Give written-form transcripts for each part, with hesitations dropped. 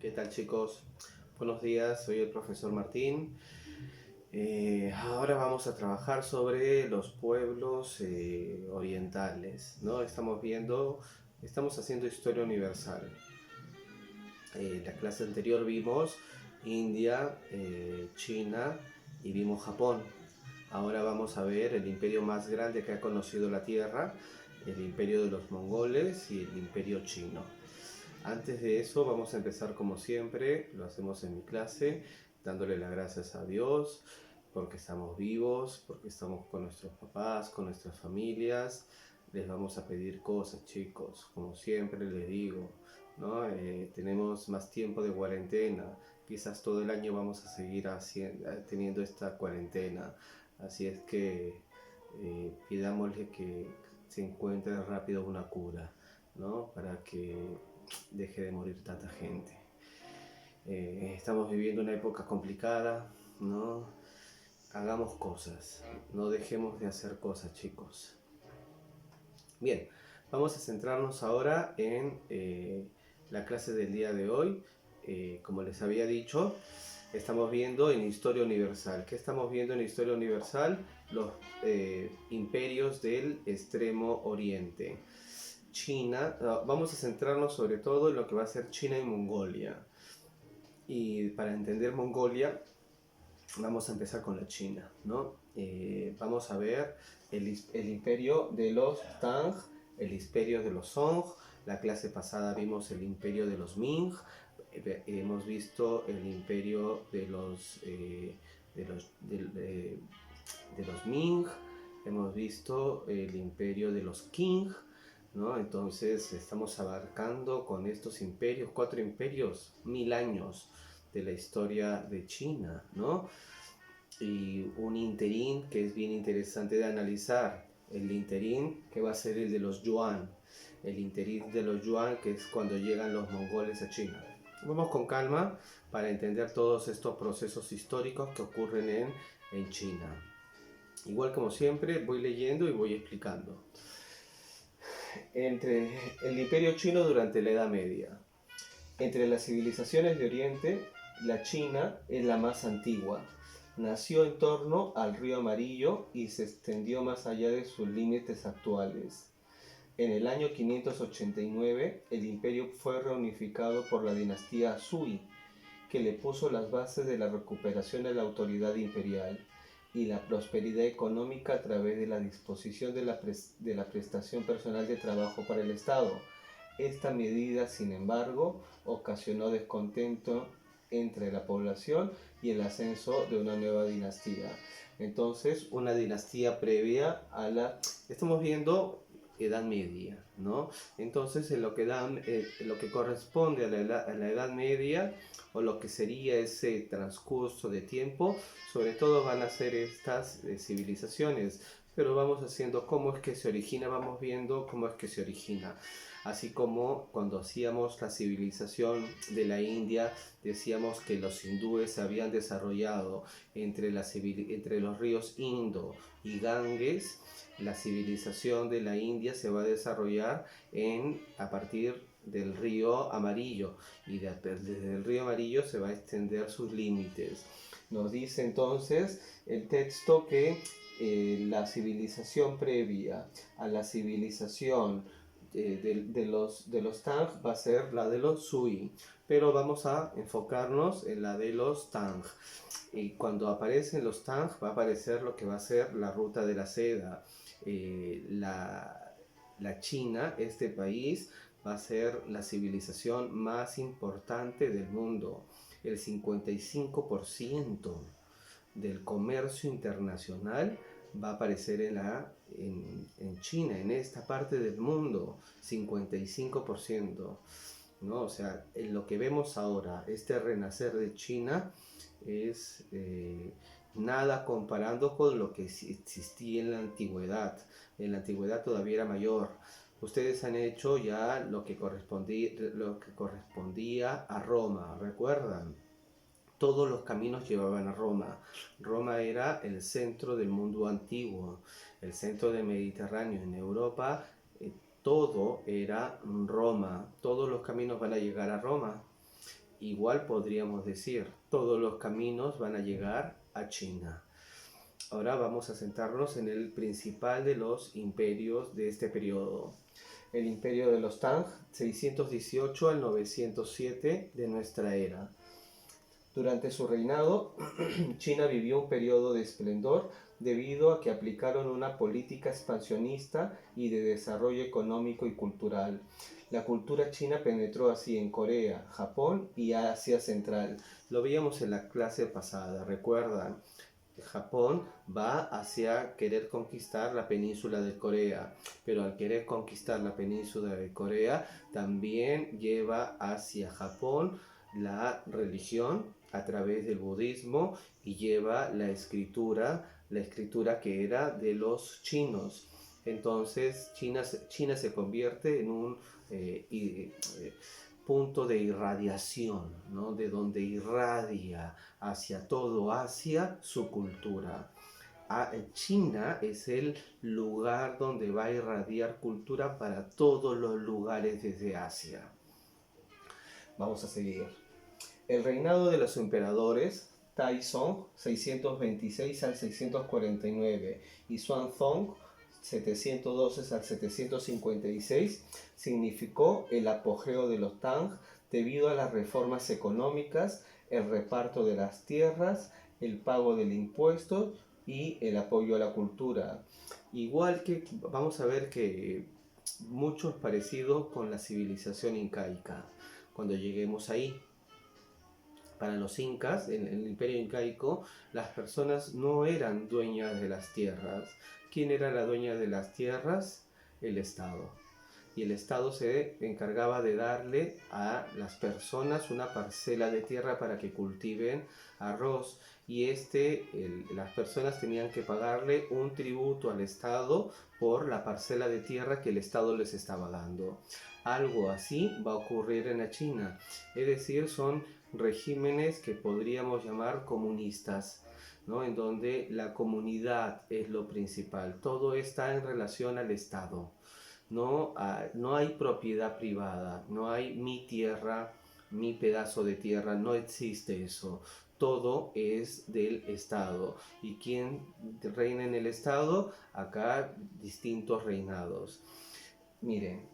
¿Qué tal, chicos? Buenos días, soy el profesor Martín. Ahora vamos a trabajar sobre los pueblos orientales, ¿no? Estamos haciendo historia universal. La clase anterior vimos India, China y vimos Japón. Ahora vamos a ver el imperio más grande que ha conocido la Tierra, el imperio de los mongoles y el imperio chino. Antes de eso vamos a empezar como siempre, lo hacemos en mi clase, dándole las gracias a Dios porque estamos vivos, porque estamos con nuestros papás, con nuestras familias. Les vamos a pedir cosas, chicos, como siempre les digo, ¿no? Tenemos más tiempo de cuarentena, quizás todo el año vamos a seguir teniendo esta cuarentena, así es que pidámosle que se encuentre rápido una cura, ¿no? Para que deje de morir tanta gente. Estamos viviendo una época complicada, ¿no? Hagamos cosas, no dejemos de hacer cosas, chicos. Bien, vamos a centrarnos ahora en la clase del día de hoy. Como les había dicho, estamos viendo en Historia Universal. ¿Qué estamos viendo en Historia Universal? Los imperios del Extremo Oriente. China, vamos a centrarnos sobre todo en lo que va a ser China y Mongolia. Y para entender Mongolia, vamos a empezar con la China, ¿no? Vamos a ver el imperio de los Tang, el imperio de los Song. La clase pasada vimos el imperio de los Ming. Hemos visto el imperio de los Ming. Hemos visto el imperio de los Qing, ¿no? Entonces estamos abarcando con estos imperios, 4 imperios, 1000 años de la historia de China, ¿no? Y un interín que es bien interesante de analizar, el interín que va a ser el de los Yuan, el interín de los Yuan que es cuando llegan los mongoles a China. Vamos con calma para entender todos estos procesos históricos que ocurren en China. Igual como siempre voy leyendo y voy explicando. Entre el imperio chino durante la Edad Media. Entre las civilizaciones de Oriente, la China es la más antigua. Nació en torno al río Amarillo y se extendió más allá de sus límites actuales. En el año 589, el imperio fue reunificado por la dinastía Sui, que le puso las bases de la recuperación de la autoridad imperial y la prosperidad económica a través de la disposición de la prestación personal de trabajo para el Estado. Esta medida, sin embargo, ocasionó descontento entre la población y el ascenso de una nueva dinastía. Entonces, una dinastía previa a la... Estamos viendo Edad Media, ¿no? Entonces, lo que corresponde a la Edad Media, o lo que sería ese transcurso de tiempo, sobre todo van a ser estas civilizaciones, pero vamos haciendo cómo es que se origina, vamos viendo cómo es que se origina. Así como cuando hacíamos la civilización de la India, decíamos que los hindúes se habían desarrollado entre los ríos Indo y Ganges. La civilización de la India se va a desarrollar a partir del río Amarillo, y desde el río Amarillo se va a extender sus límites. Nos dice entonces el texto que la civilización previa a la civilización de los Tang va a ser la de los Sui, pero vamos a enfocarnos en la de los Tang. Y cuando aparecen los Tang va a aparecer lo que va a ser la ruta de la seda. La China, este país, va a ser la civilización más importante del mundo. El 55% del comercio internacional va a aparecer en China, en esta parte del mundo, 55%, ¿no? O sea, en lo que vemos ahora, este renacer de China es nada comparando con lo que existía en la antigüedad. En la antigüedad todavía era mayor. Ustedes han hecho ya lo que correspondía a Roma, ¿recuerdan? Todos los caminos llevaban a Roma. Roma era el centro del mundo antiguo, el centro del Mediterráneo. En Europa todo era Roma. Todos los caminos van a llegar a Roma. igual podríamos decir, todos los caminos van a llegar a China. Ahora vamos a centrarnos en el principal de los imperios de este periodo. El imperio de los Tang, 618 al 907 de nuestra era. Durante su reinado, China vivió un periodo de esplendor debido a que aplicaron una política expansionista y de desarrollo económico y cultural. La cultura china penetró así en Corea, Japón y Asia Central. Lo veíamos en la clase pasada, ¿recuerdan? Japón va hacia querer conquistar la península de Corea, pero al querer conquistar la península de Corea también lleva hacia Japón la religión a través del budismo y lleva la escritura que era de los chinos. Entonces China se convierte en un punto de irradiación, ¿no? De donde irradia hacia todo Asia su cultura. China es el lugar donde va a irradiar cultura para todos los lugares desde Asia. Vamos a seguir. El reinado de los emperadores Taizong 626 al 649 y Xuanzong 712 al 756 significó el apogeo de los Tang debido a las reformas económicas, el reparto de las tierras, el pago del impuesto y el apoyo a la cultura. Igual que vamos a ver que mucho es parecido con la civilización incaica cuando lleguemos ahí. Para los incas, en el imperio incaico, las personas no eran dueñas de las tierras. ¿Quién era la dueña de las tierras? El Estado. Y el Estado se encargaba de darle a las personas una parcela de tierra para que cultiven arroz. Y las personas tenían que pagarle un tributo al Estado por la parcela de tierra que el Estado les estaba dando. Algo así va a ocurrir en la China. Es decir, son regímenes que podríamos llamar comunistas, ¿no? En donde la comunidad es lo principal, todo está en relación al Estado, no hay propiedad privada, no hay mi tierra, mi pedazo de tierra, no existe eso, todo es del Estado. ¿Y quién reina en el Estado? Acá distintos reinados. Miren,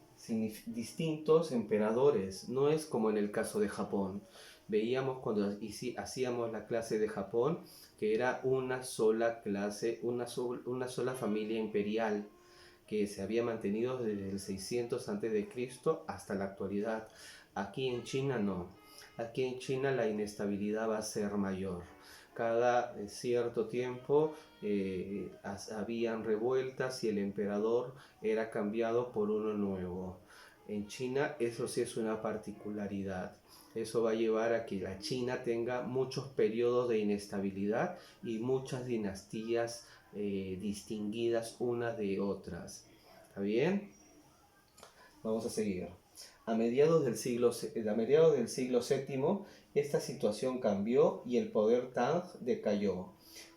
distintos emperadores, no es como en el caso de Japón. Veíamos cuando hacíamos la clase de Japón que era una sola clase, una sola familia imperial que se había mantenido desde el 600 a.C. hasta la actualidad. Aquí en China no. Aquí en China la inestabilidad va a ser mayor. Cada cierto tiempo habían revueltas y el emperador era cambiado por uno nuevo. En China eso sí es una particularidad. Eso va a llevar a que la China tenga muchos periodos de inestabilidad y muchas dinastías distinguidas unas de otras. ¿Está bien? Vamos a seguir. A mediados del siglo VII, esta situación cambió y el poder Tang decayó.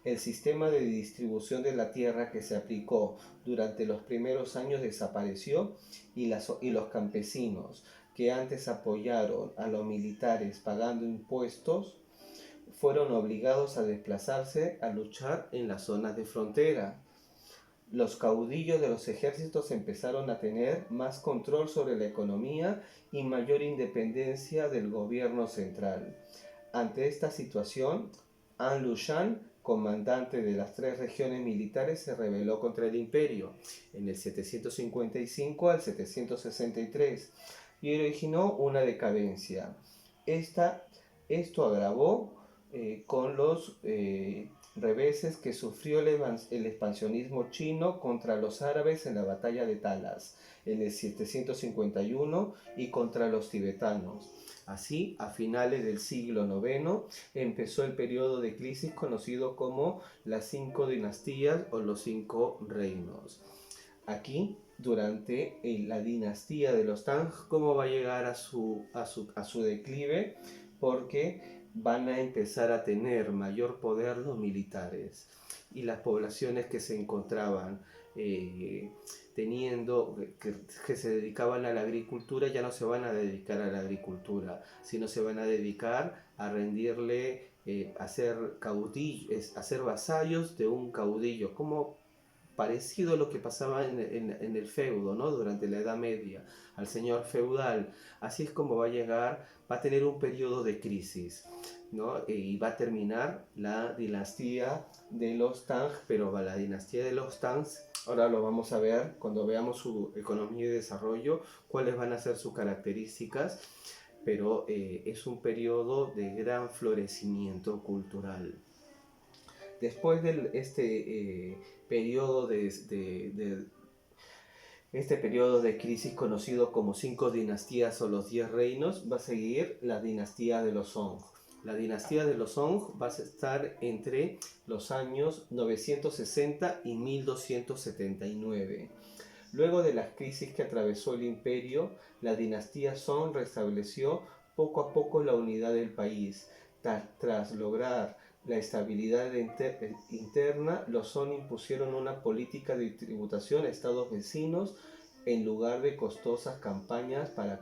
El sistema de distribución de la tierra que se aplicó durante los primeros años desapareció y los campesinos que antes apoyaron a los militares pagando impuestos fueron obligados a desplazarse a luchar en las zonas de frontera. Los caudillos de los ejércitos empezaron a tener más control sobre la economía y mayor independencia del gobierno central. Ante esta situación, An Lushan, comandante de las 3 regiones militares, se rebeló contra el imperio en el 755 al 763 y originó una decadencia. Esto agravó con los reveses que sufrió el expansionismo chino contra los árabes en la batalla de Talas en el 751 y contra los tibetanos. Así, a finales del siglo IX empezó el periodo de crisis conocido como las 5 dinastías o los 5 reinos. Aquí, durante la dinastía de los Tang, ¿cómo va a llegar a su declive? Porque van a empezar a tener mayor poder los militares y las poblaciones que se encontraban eh, que se dedicaban a la agricultura, ya no se van a dedicar a la agricultura, sino se van a dedicar a rendirle, a ser vasallos de un caudillo, como parecido a lo que pasaba en el feudo, ¿no? Durante la Edad Media, al señor feudal. Así es como va a llegar, va a tener un periodo de crisis, ¿no? Y va a terminar la dinastía de los Tang, pero la dinastía de los Tang, ahora lo vamos a ver cuando veamos su economía y desarrollo, cuáles van a ser sus características, pero es un periodo de gran florecimiento cultural. Después de periodo este periodo de crisis conocido como 5 dinastías o los 10 reinos, va a seguir la dinastía de los Song. La dinastía de los Song va a estar entre los años 960 y 1279. Luego de las crisis que atravesó el imperio, la dinastía Song restableció poco a poco la unidad del país. Tras lograr la estabilidad interna, los Song impusieron una política de tributación a estados vecinos en lugar de costosas campañas para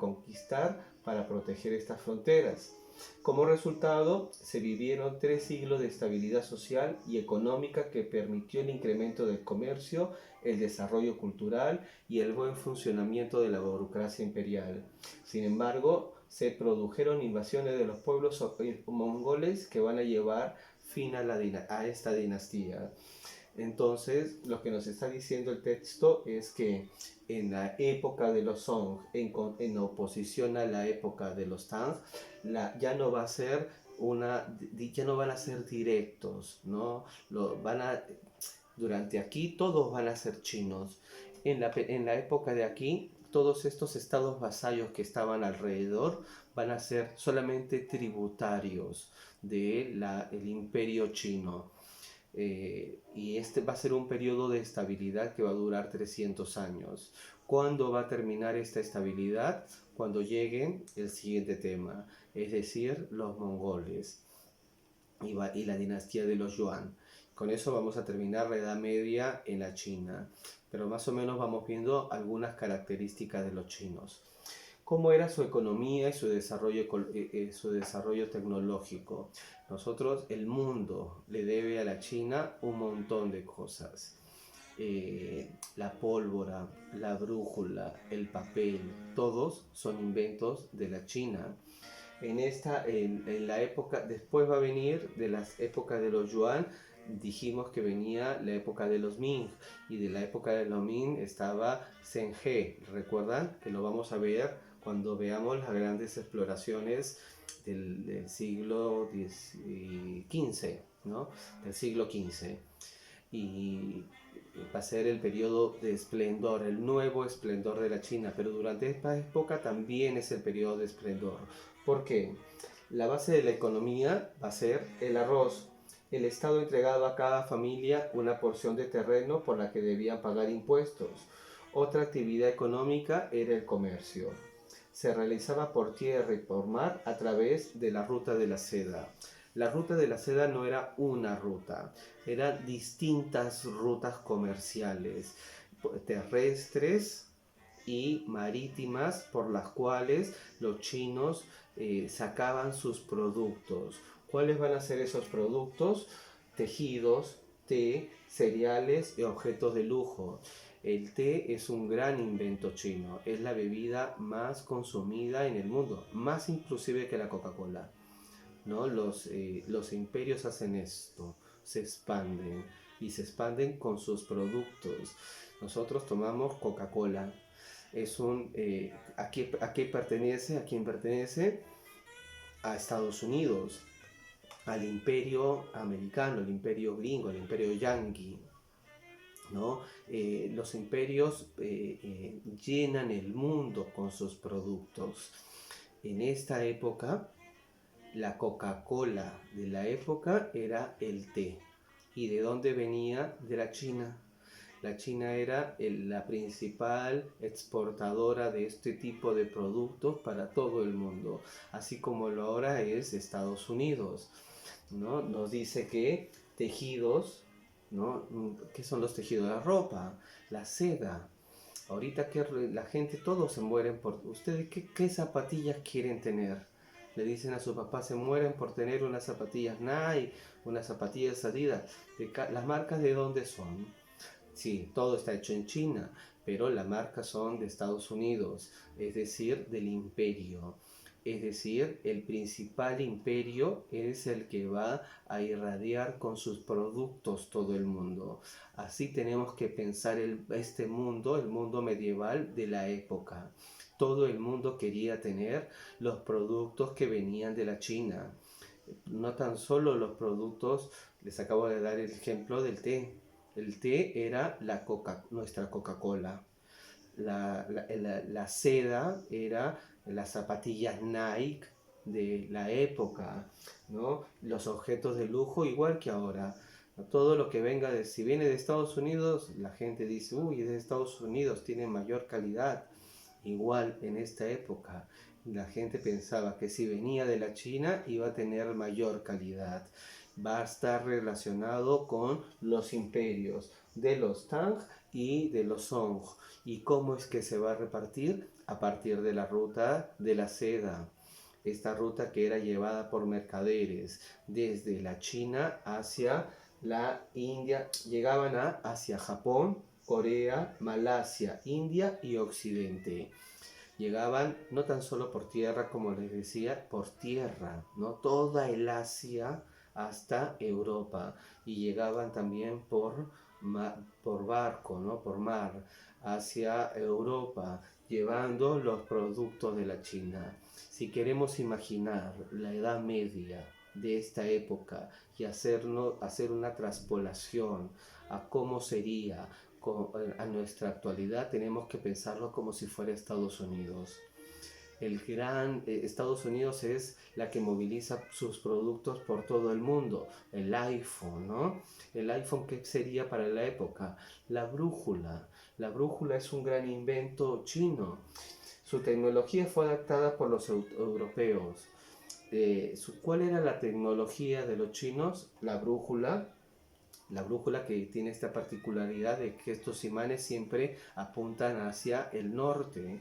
proteger estas fronteras. Como resultado, se vivieron 3 siglos de estabilidad social y económica que permitió el incremento del comercio, el desarrollo cultural y el buen funcionamiento de la burocracia imperial. Sin embargo, se produjeron invasiones de los pueblos mongoles que van a llevar fin a esta dinastía. Entonces, lo que nos está diciendo el texto es que en la época de los Song, en oposición a la época de los Tang, ya no va a ser ya no van a ser directos, ¿no? Durante aquí todos van a ser chinos. En la época de aquí, todos estos estados vasallos que estaban alrededor van a ser solamente tributarios del imperio chino. Y este va a ser un periodo de estabilidad que va a durar 300 años. ¿Cuándo va a terminar esta estabilidad? Cuando llegue el siguiente tema, es decir, los mongoles y la dinastía de los Yuan. Con eso vamos a terminar la Edad Media en la China, pero más o menos vamos viendo algunas características de los chinos. ¿Cómo era su economía y su desarrollo tecnológico? El mundo le debe a la China un montón de cosas. La pólvora, la brújula, el papel, todos son inventos de la China. En la época, después va a venir de las épocas de los Yuan, dijimos que venía la época de los Ming, y de la época de los Ming estaba Zheng He. ¿Recuerdan? Que lo vamos a ver cuando veamos las grandes exploraciones del siglo XV, ¿no? Del siglo XV. Y va a ser el periodo de esplendor, el nuevo esplendor de la China, pero durante esta época también es el periodo de esplendor. ¿Por qué? La base de la economía va a ser el arroz. El Estado entregaba a cada familia una porción de terreno por la que debían pagar impuestos. Otra actividad económica era el comercio. Se realizaba por tierra y por mar a través de la ruta de la seda. La ruta de la seda no era una ruta, eran distintas rutas comerciales, terrestres y marítimas, por las cuales los chinos sacaban sus productos. ¿Cuáles van a ser esos productos? Tejidos, té, cereales y objetos de lujo. El té es un gran invento chino, es la bebida más consumida en el mundo, más inclusive que la Coca-Cola, ¿no? Los imperios hacen esto, se expanden y se expanden con sus productos. Nosotros tomamos Coca-Cola. ¿A qué pertenece? ¿A quién pertenece? A Estados Unidos, al imperio americano, el imperio gringo, el imperio yanqui, ¿no? Los imperios llenan el mundo con sus productos. En esta época, la Coca-Cola de la época era el té. ¿Y de dónde venía? De la China. La China era la principal exportadora de este tipo de productos para todo el mundo, así como lo ahora es Estados Unidos, ¿no? Nos dice que tejidos, ¿no? ¿Qué son los tejidos? La ropa, la seda. Ahorita que la gente, todos se mueren por... ¿Ustedes qué zapatillas quieren tener? Le dicen a su papá, se mueren por tener unas zapatillas Nike, unas zapatillas Adidas. ¿Las marcas de dónde son? Sí, todo está hecho en China, pero las marcas son de Estados Unidos, es decir, del imperio. Es decir, el principal imperio es el que va a irradiar con sus productos todo el mundo. Así tenemos que pensar este mundo, el mundo medieval de la época. Todo el mundo quería tener los productos que venían de la China. No tan solo los productos, les acabo de dar el ejemplo del té. El té era nuestra Coca-Cola. La seda era las zapatillas Nike de la época, ¿no? Los objetos de lujo igual que ahora. Todo lo que venga si viene de Estados Unidos, la gente dice, uy, es de Estados Unidos, tiene mayor calidad. Igual en esta época, la gente pensaba que si venía de la China iba a tener mayor calidad. Va a estar relacionado con los imperios de los Tang y de los Song. ¿Y cómo es que se va a repartir? A partir de la ruta de la seda. Esta ruta que era llevada por mercaderes desde la China hacia la India, llegaban hacia Japón, Corea, Malasia, India y Occidente. Llegaban no tan solo por tierra, como les decía, por tierra, ¿no? Toda el Asia hasta Europa, y llegaban también por barco, ¿no? Por mar, hacia Europa, llevando los productos de la China. Si queremos imaginar la Edad Media de esta época y hacer una traspolación a cómo sería a nuestra actualidad, tenemos que pensarlo como si fuera Estados Unidos. Estados Unidos es la que moviliza sus productos por todo el mundo. El iPhone, ¿no? El iPhone, ¿qué sería para la época? La brújula. La brújula es un gran invento chino. Su tecnología fue adaptada por los europeos. ¿Cuál era la tecnología de los chinos? La brújula. La brújula, que tiene esta particularidad de que estos imanes siempre apuntan hacia el norte.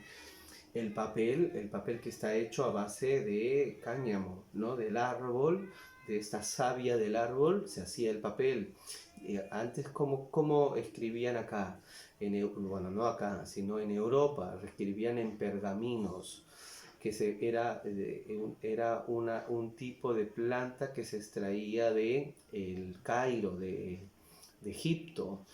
El papel que está hecho a base de cáñamo, ¿no? Del árbol, de esta savia del árbol, se hacía el papel. Antes, ¿cómo escribían acá? Bueno, no acá, sino en Europa, escribían en pergaminos, que era un tipo de planta que se extraía de el Cairo, de Egipto,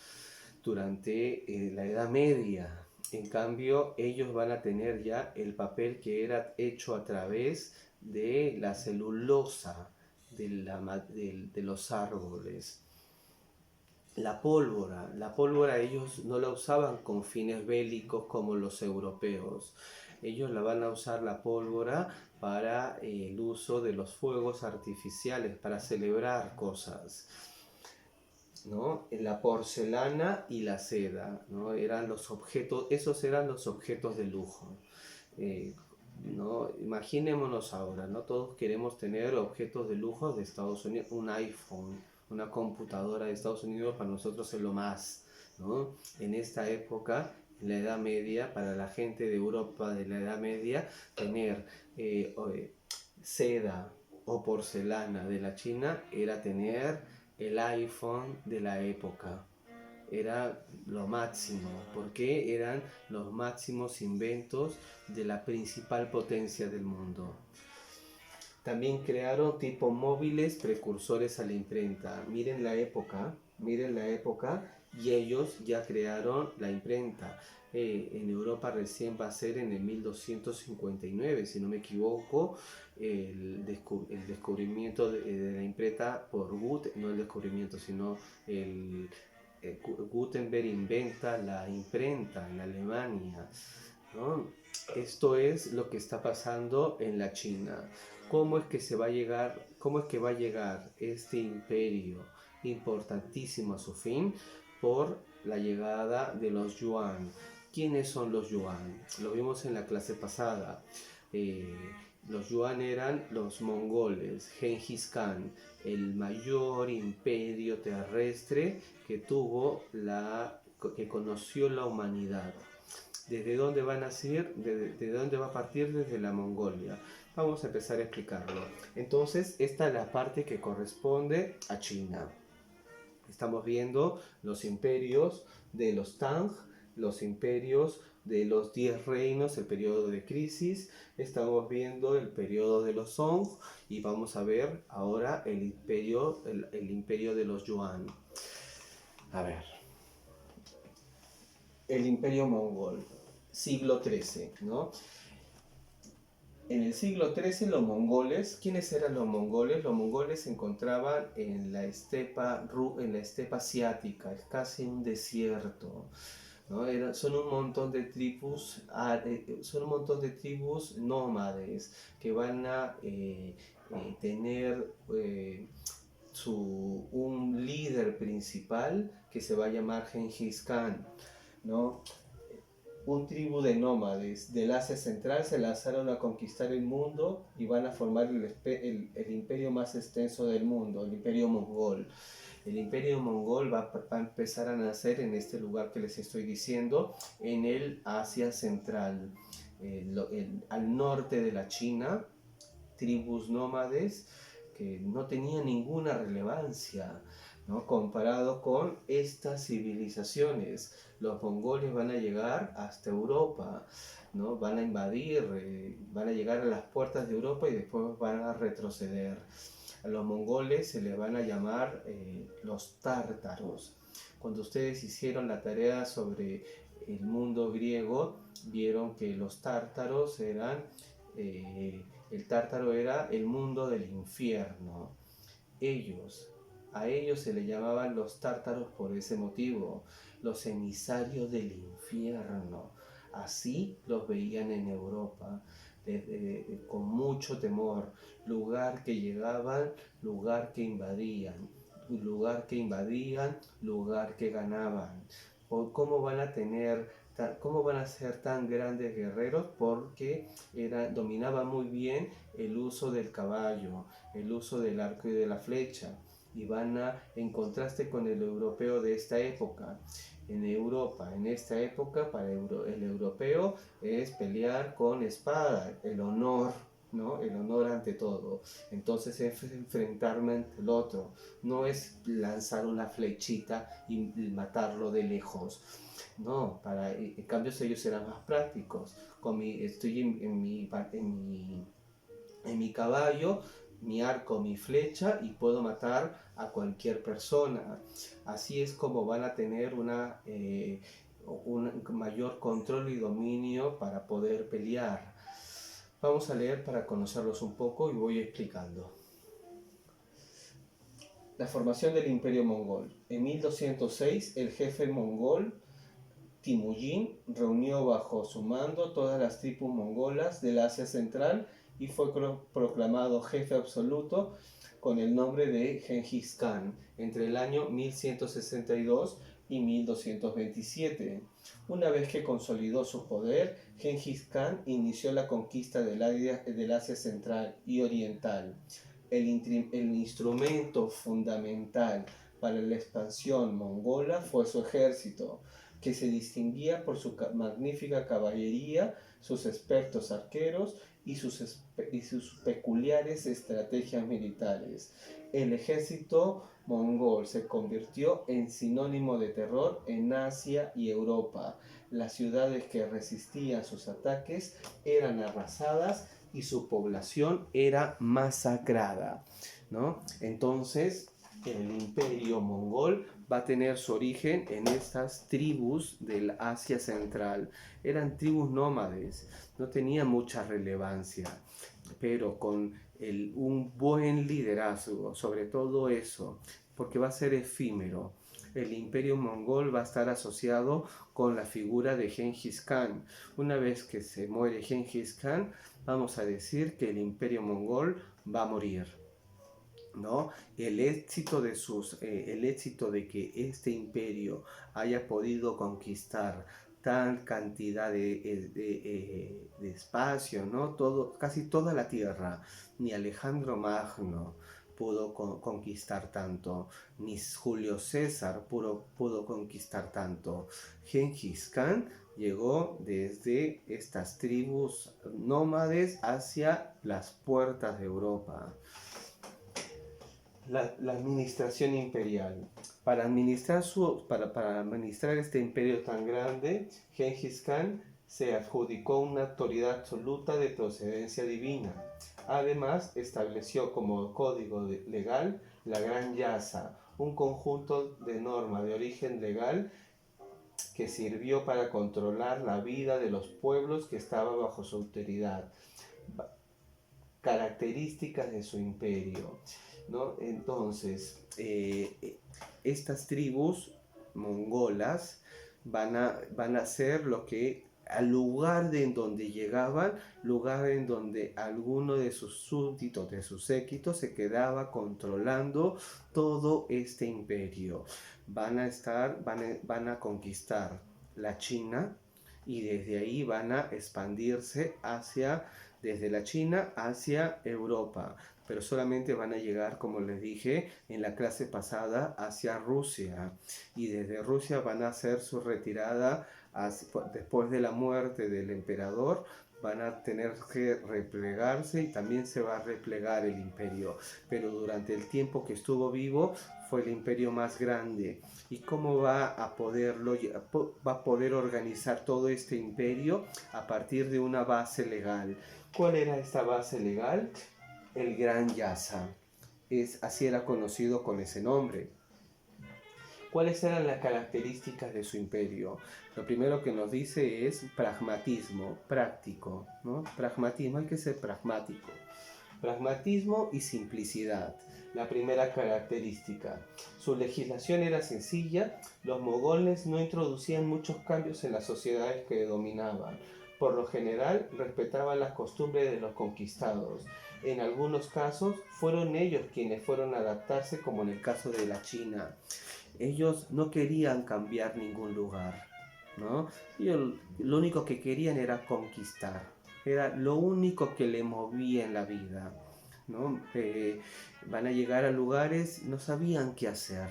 durante la Edad Media. En cambio, ellos van a tener ya el papel que era hecho a través de la celulosa de los árboles. La pólvora ellos no la usaban con fines bélicos como los europeos. Ellos la van a usar la pólvora para el uso de los fuegos artificiales, para celebrar cosas, ¿no? La porcelana y la seda, ¿no? Esos eran los objetos de lujo. ¿No? Imaginémonos ahora, ¿no? Todos queremos tener objetos de lujo de Estados Unidos, un iPhone, una computadora de Estados Unidos para nosotros es lo más, ¿no? En esta época, en la Edad Media, para la gente de Europa de la Edad Media, tener seda o porcelana de la China era tener el iPhone de la época. Era lo máximo, porque eran los máximos inventos de la principal potencia del mundo. También crearon tipos móviles precursores a la imprenta. Miren la época, y ellos ya crearon la imprenta. En Europa recién va a ser en el 1259, si no me equivoco, el descubrimiento de la imprenta por Gutenberg, no el descubrimiento, sino Gutenberg inventa la imprenta en Alemania, ¿no? Esto es lo que está pasando en la China. ¿Cómo es que va a llegar este imperio importantísimo a su fin? Por la llegada de los Yuan. ¿Quiénes son los Yuan? Lo vimos en la clase pasada. Los Yuan eran los mongoles, Genghis Khan, el mayor imperio terrestre que conoció la humanidad. ¿Desde dónde va a nacer? ¿De dónde va a partir? Desde la Mongolia. Vamos a empezar a explicarlo. Entonces, esta es la parte que corresponde a China. Estamos viendo los imperios de los Tang, los imperios de los 10 reinos, el periodo de crisis. Estamos viendo el periodo de los Song y vamos a ver ahora el imperio de los Yuan. A ver, el imperio mongol, siglo XIII, ¿no? En el siglo XIII los mongoles, ¿quiénes eran los mongoles? Los mongoles se encontraban en la estepa asiática, es casi un desierto, ¿no? Son un montón de tribus nómades que van a tener un líder principal que se va a llamar Genghis Khan, ¿no? Un tribu de nómades del Asia Central se lanzaron a conquistar el mundo y van a formar el imperio más extenso del mundo, el imperio mongol. El imperio mongol va a empezar a nacer en este lugar que les estoy diciendo, en el Asia Central, al norte de la China, tribus nómades que no tenían ninguna relevancia, ¿no? Comparado con estas civilizaciones. Los mongoles van a llegar hasta Europa, ¿no? Van a invadir, van a llegar a las puertas de Europa y después van a retroceder. A los mongoles se les van a llamar los tártaros. Cuando ustedes hicieron la tarea sobre el mundo griego, vieron que los tártaros eran, el tártaro era el mundo del infierno. A ellos se les llamaban los tártaros por ese motivo, los emisarios del infierno. Así los veían en Europa, con mucho temor. Lugar que llegaban, lugar que invadían, lugar que invadían, lugar que ganaban. ¿Cómo van a ser tan grandes guerreros? Porque dominaban muy bien el uso del caballo, el uso del arco y de la flecha. Y en contraste con el europeo de esta época. En Europa, en esta época, para el europeo es pelear con espada, el honor, ¿no? El honor ante todo. Entonces es enfrentarme ante el otro, no es lanzar una flechita y matarlo de lejos. No, en cambio ellos eran más prácticos. Estoy en mi caballo, mi arco, mi flecha y puedo matar a cualquier persona. Así es como van a tener un mayor control y dominio para poder pelear. Vamos a leer para conocerlos un poco y voy explicando. La formación del Imperio Mongol. En 1206 el jefe mongol Temujin reunió bajo su mando todas las tribus mongolas del Asia Central y fue proclamado jefe absoluto con el nombre de Genghis Khan entre el año 1162 y 1227. Una vez que consolidó su poder, Genghis Khan inició la conquista del Asia Central y Oriental. El instrumento fundamental para la expansión mongola fue su ejército, que se distinguía por su magnífica caballería, sus expertos arqueros y sus peculiares estrategias militares. El ejército mongol se convirtió en sinónimo de terror en Asia y Europa. Las ciudades que resistían sus ataques eran arrasadas y su población era masacrada, ¿no? Entonces, el imperio mongol va a tener su origen en estas tribus del Asia Central. Eran tribus nómades, no tenían mucha relevancia, pero con un buen liderazgo, sobre todo eso, porque va a ser efímero. El imperio mongol va a estar asociado con la figura de Genghis Khan. Una vez que se muere Genghis Khan, vamos a decir que el imperio mongol va a morir, ¿no? El éxito de que este imperio haya podido conquistar tal cantidad de espacio, ¿no? Todo, casi toda la tierra. Ni Alejandro Magno pudo conquistar tanto, ni Julio César pudo conquistar tanto. Gengis Khan llegó desde estas tribus nómades hacia las puertas de Europa. La administración imperial. Para administrar este imperio tan grande, Gengis Khan se adjudicó una autoridad absoluta de procedencia divina. Además, estableció como código legal la Gran Yasa, un conjunto de normas de origen legal que sirvió para controlar la vida de los pueblos que estaban bajo su autoridad. Características de su imperio, ¿no? Entonces, estas tribus mongolas van a ser lo que al lugar de en donde llegaban, lugar en donde alguno de sus súbditos, de sus séquitos, se quedaba controlando todo este imperio. Van a conquistar la China y desde ahí van a expandirse desde la China hacia Europa, pero solamente van a llegar, como les dije en la clase pasada, hacia Rusia, y desde Rusia van a hacer su retirada después de la muerte del emperador. Van a tener que replegarse y también se va a replegar el imperio, pero durante el tiempo que estuvo vivo fue el imperio más grande. ¿Y cómo va a poder organizar todo este imperio? A partir de una base legal. ¿Cuál era esta base legal? El Gran Yasa. Así era conocido con ese nombre. ¿Cuáles eran las características de su imperio? Lo primero que nos dice es pragmatismo, práctico, ¿no? Pragmatismo, hay que ser pragmático. Pragmatismo y simplicidad. La primera característica. Su legislación era sencilla. Los mogoles no introducían muchos cambios en las sociedades que dominaban. Por lo general, respetaban las costumbres de los conquistados. En algunos casos, fueron ellos quienes fueron a adaptarse, como en el caso de la China. Ellos no querían cambiar ningún lugar, ¿no? Ellos lo único que querían era conquistar. Era lo único que le movía en la vida, ¿no? Van a llegar a lugares, no sabían qué hacer,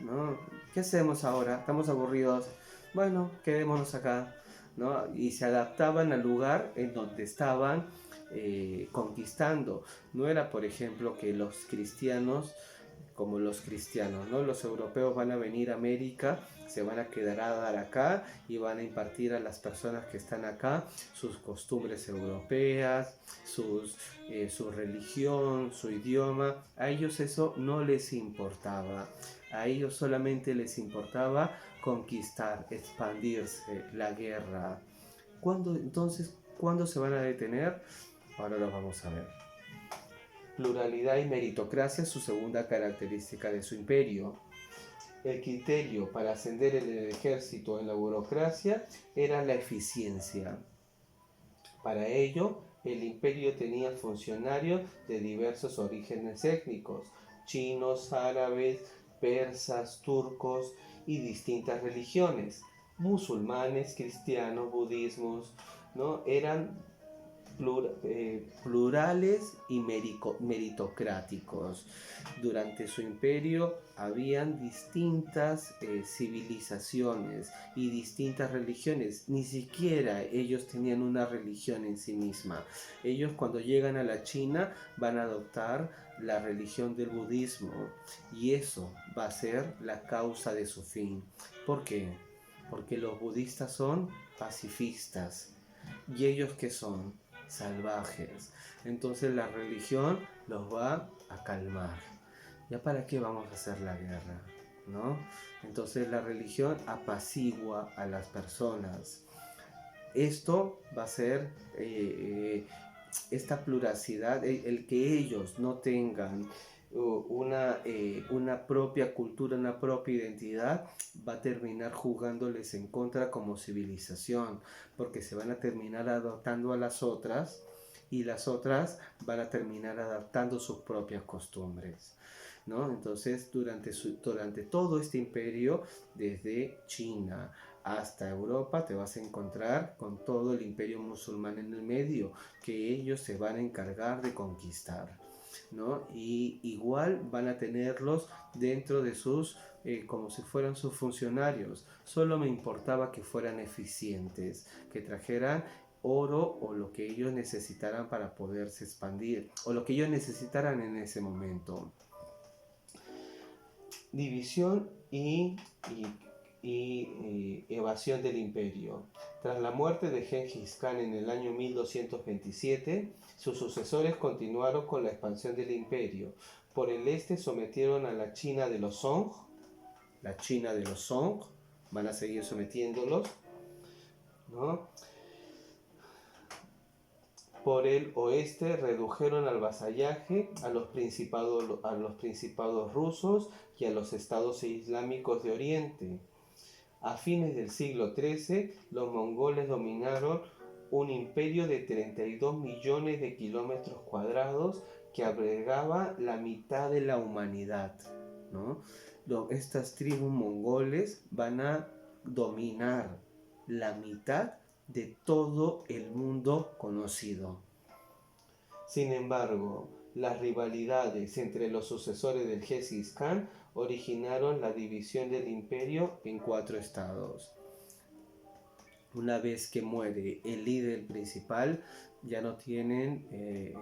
¿no? ¿Qué hacemos ahora? Estamos aburridos. Bueno, quedémonos acá, ¿no? Y se adaptaban al lugar en donde estaban conquistando. No era, por ejemplo, que los cristianos, como los cristianos, ¿no? Los europeos van a venir a América, se van a quedar a dar acá y van a impartir a las personas que están acá sus costumbres europeas, su religión, su idioma. A ellos eso no les importaba. A ellos solamente les importaba conquistar, expandirse, la guerra. Entonces, ¿cuándo se van a detener? Ahora lo vamos a ver. Pluralidad y meritocracia es su segunda característica de su imperio. El criterio para ascender en el ejército en la burocracia era la eficiencia. Para ello, el imperio tenía funcionarios de diversos orígenes étnicos, chinos, árabes, persas, turcos y distintas religiones, musulmanes, cristianos, budismos, ¿no? Eran plurales y meritocráticos. Durante su imperio habían distintas civilizaciones y distintas religiones. Ni siquiera ellos tenían una religión en sí misma. Ellos, cuando llegan a la China, van a adoptar la religión del budismo, y eso va a ser la causa de su fin. ¿Por qué? Porque los budistas son pacifistas. ¿Y ellos qué son? Salvajes. Entonces la religión los va a calmar. ¿Ya para qué vamos a hacer la guerra? ¿No? Entonces la religión apacigua a las personas. Esto va a ser esta pluralidad, el que ellos no tengan una propia cultura, una propia identidad, va a terminar jugándoles en contra como civilización, porque se van a terminar adaptando a las otras, y las otras van a terminar adaptando sus propias costumbres, ¿no? Entonces, durante todo este imperio, desde China hasta Europa te vas a encontrar con todo el imperio musulmán en el medio, que ellos se van a encargar de conquistar, ¿no? Y igual van a tenerlos dentro de sus, como si fueran sus funcionarios. Solo me importaba que fueran eficientes, que trajeran oro o lo que ellos necesitaran para poderse expandir, o lo que ellos necesitaran en ese momento. División y evasión del imperio. Tras la muerte de Gengis Khan en el año 1227, sus sucesores continuaron con la expansión del imperio. Por el este sometieron a la China de los Song, van a seguir sometiéndolos, ¿no? Por el oeste redujeron al vasallaje a los principados rusos y a los estados islámicos de Oriente. A fines del siglo XIII, los mongoles dominaron un imperio de 32 millones de kilómetros cuadrados que abrigaba la mitad de la humanidad, ¿no? Estas tribus mongoles van a dominar la mitad de todo el mundo conocido. Sin embargo, las rivalidades entre los sucesores del Gengis Khan originaron la división del imperio en 4 estados. Una vez que muere el líder principal, ya no tienen en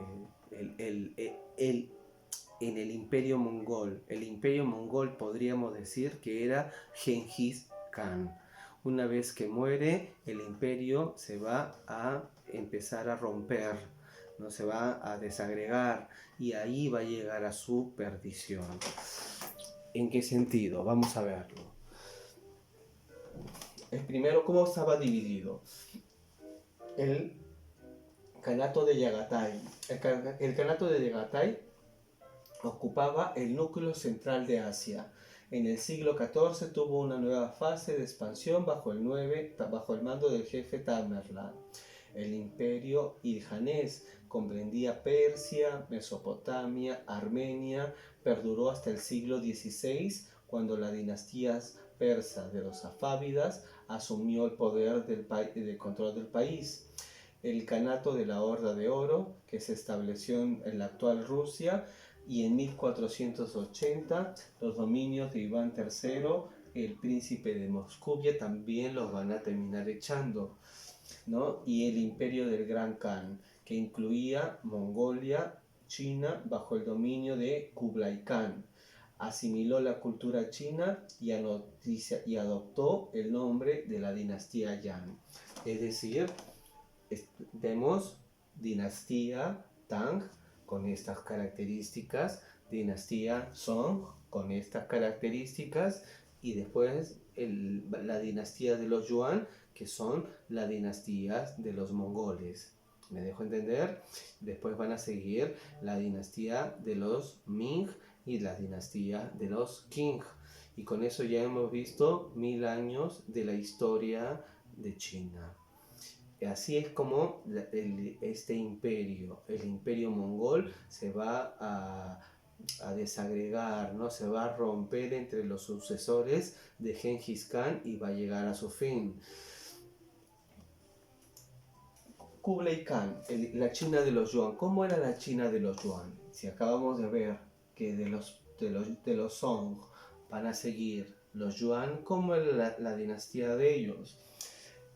el imperio mongol. El imperio mongol podríamos decir que era Gengis Khan. Una vez que muere, el imperio se va a empezar a romper, no se va a desagregar, y ahí va a llegar a su perdición. ¿En qué sentido? Vamos a verlo. El primero, ¿cómo estaba dividido? El Kanato de Yagatai. El Kanato de Yagatai ocupaba el núcleo central de Asia. En el siglo XIV tuvo una nueva fase de expansión bajo el mando del jefe Tamerlán. El imperio iljanés comprendía Persia, Mesopotamia, Armenia, perduró hasta el siglo XVI, cuando la dinastía persa de los safávidas asumió el poder del control del país. El Kanato de la Horda de Oro, que se estableció en la actual Rusia, y en 1480 los dominios de Iván III, el príncipe de Moscovia, también los van a terminar echando, ¿no? Y el imperio del Gran Khan, que incluía Mongolia, China, bajo el dominio de Kublai Khan. Asimiló la cultura china y adoptó el nombre de la dinastía Yan. Es decir, vemos dinastía Tang con estas características, dinastía Song con estas características, y después la dinastía de los Yuan, que son la dinastía de los mongoles. ¿Me dejo entender? Después van a seguir la dinastía de los Ming y la dinastía de los Qing. Y con eso ya hemos visto 1000 años de la historia de China. Así es como este imperio, el imperio mongol, se va a desagregar, ¿no? Se va a romper entre los sucesores de Gengis Khan y va a llegar a su fin. Kublai Khan, la China de los Yuan. ¿Cómo era la China de los Yuan? Si acabamos de ver que de los Song van a seguir los Yuan, ¿cómo era la dinastía de ellos?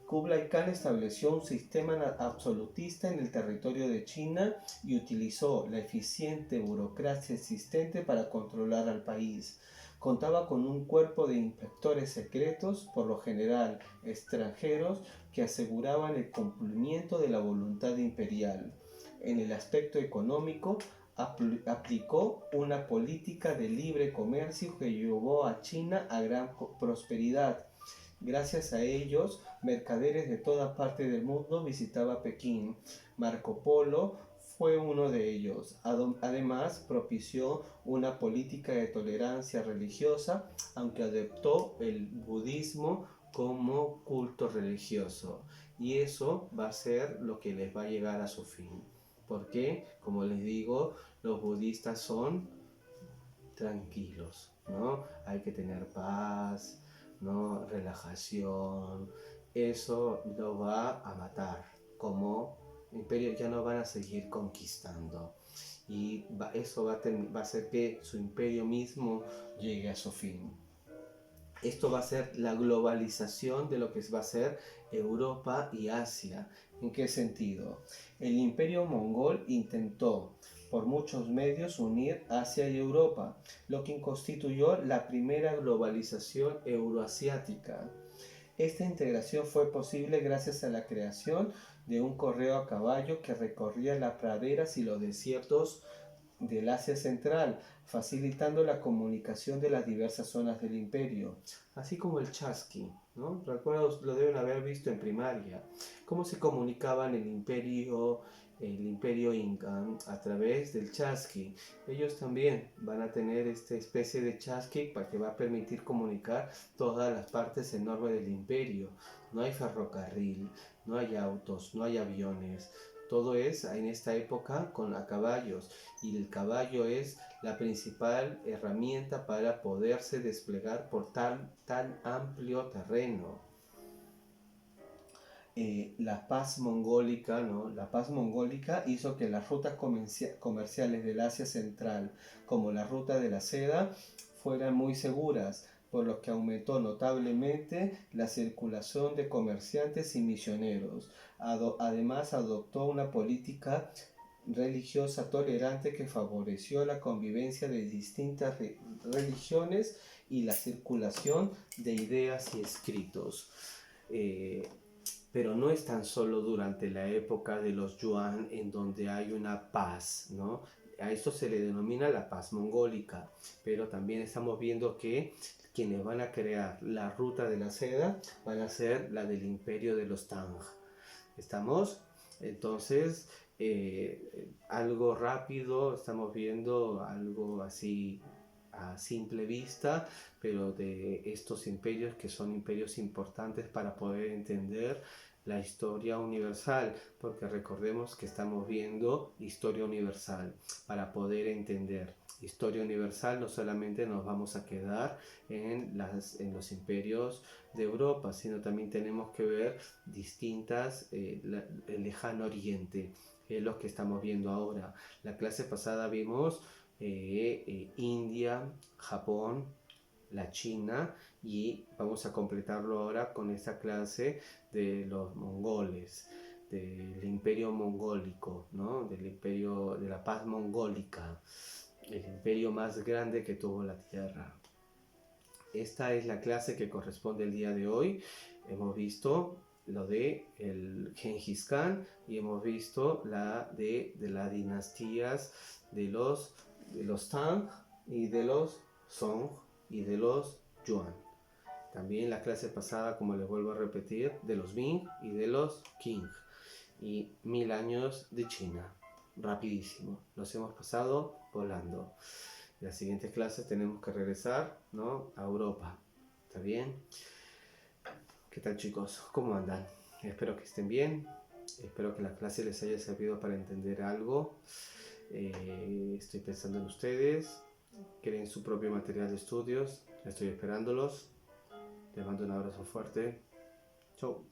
Kublai Khan estableció un sistema absolutista en el territorio de China y utilizó la eficiente burocracia existente para controlar al país. Contaba con un cuerpo de inspectores secretos, por lo general extranjeros, que aseguraban el cumplimiento de la voluntad imperial. En el aspecto económico, aplicó una política de libre comercio que llevó a China a gran prosperidad. Gracias a ellos, mercaderes de toda parte del mundo visitaban Pekín. Marco Polo fue uno de ellos. Además, propició una política de tolerancia religiosa, aunque adoptó el budismo como culto religioso. Y eso va a ser lo que les va a llegar a su fin. Porque, como les digo, los budistas son tranquilos, ¿no? Hay que tener paz, ¿no? Relajación, eso lo va a matar. Como imperio ya no van a seguir conquistando. Y eso va a hacer que su imperio mismo llegue a su fin. Esto va a ser la globalización de lo que va a ser Europa y Asia. ¿En qué sentido? El imperio mongol intentó por muchos medios unir Asia y Europa, lo que constituyó la primera globalización euroasiática. Esta integración fue posible gracias a la creación de un correo a caballo que recorría las praderas y los desiertos del Asia Central, facilitando la comunicación de las diversas zonas del imperio, así como el chasqui, ¿no? Recuerdo, lo deben haber visto en primaria, cómo se comunicaban el imperio inca a través del chasqui. Ellos también van a tener esta especie de chasqui para que va a permitir comunicar todas las partes enormes del imperio. No hay ferrocarril, no hay autos, no hay aviones. Todo es en esta época con a caballos, y el caballo es la principal herramienta para poderse desplegar por tan amplio terreno. La paz mongólica, ¿no? La paz mongólica hizo que las rutas comerciales del Asia Central, como la ruta de la seda, fueran muy seguras, por lo que aumentó notablemente la circulación de comerciantes y misioneros. Además, adoptó una política religiosa tolerante que favoreció la convivencia de distintas religiones y la circulación de ideas y escritos. Pero no es tan solo durante la época de los Yuan en donde hay una paz, ¿no? A esto se le denomina la paz mongólica, pero también estamos viendo que quienes van a crear la ruta de la seda van a ser la del imperio de los Tang. ¿Estamos? Entonces, algo rápido, estamos viendo algo así a simple vista, pero de estos imperios que son imperios importantes para poder entender la historia universal, porque recordemos que estamos viendo historia universal para poder entender historia universal. No solamente nos vamos a quedar en los imperios de Europa, sino también tenemos que ver distintas, el lejano oriente, que es lo que estamos viendo ahora. La clase pasada vimos India, Japón, la China, y vamos a completarlo ahora con esta clase de los mongoles, del imperio mongólico, ¿no? Del imperio de la paz mongólica, el imperio más grande que tuvo la tierra. Esta es la clase que corresponde el día de hoy. Hemos visto lo de el Genghis Khan y hemos visto la de las dinastías de los Tang y de los Song y de los Yuan. También la clase pasada, como les vuelvo a repetir, de los Ming y de los Qing. Y 1000 años de China. Rapidísimo. Los hemos pasado volando. En las siguientes clases tenemos que regresar, ¿no?, a Europa. ¿Está bien? ¿Qué tal, chicos? ¿Cómo andan? Espero que estén bien. Espero que la clase les haya servido para entender algo. Estoy pensando en ustedes. Creen su propio material de estudios. Estoy esperándolos. Les mando un abrazo fuerte. Chau.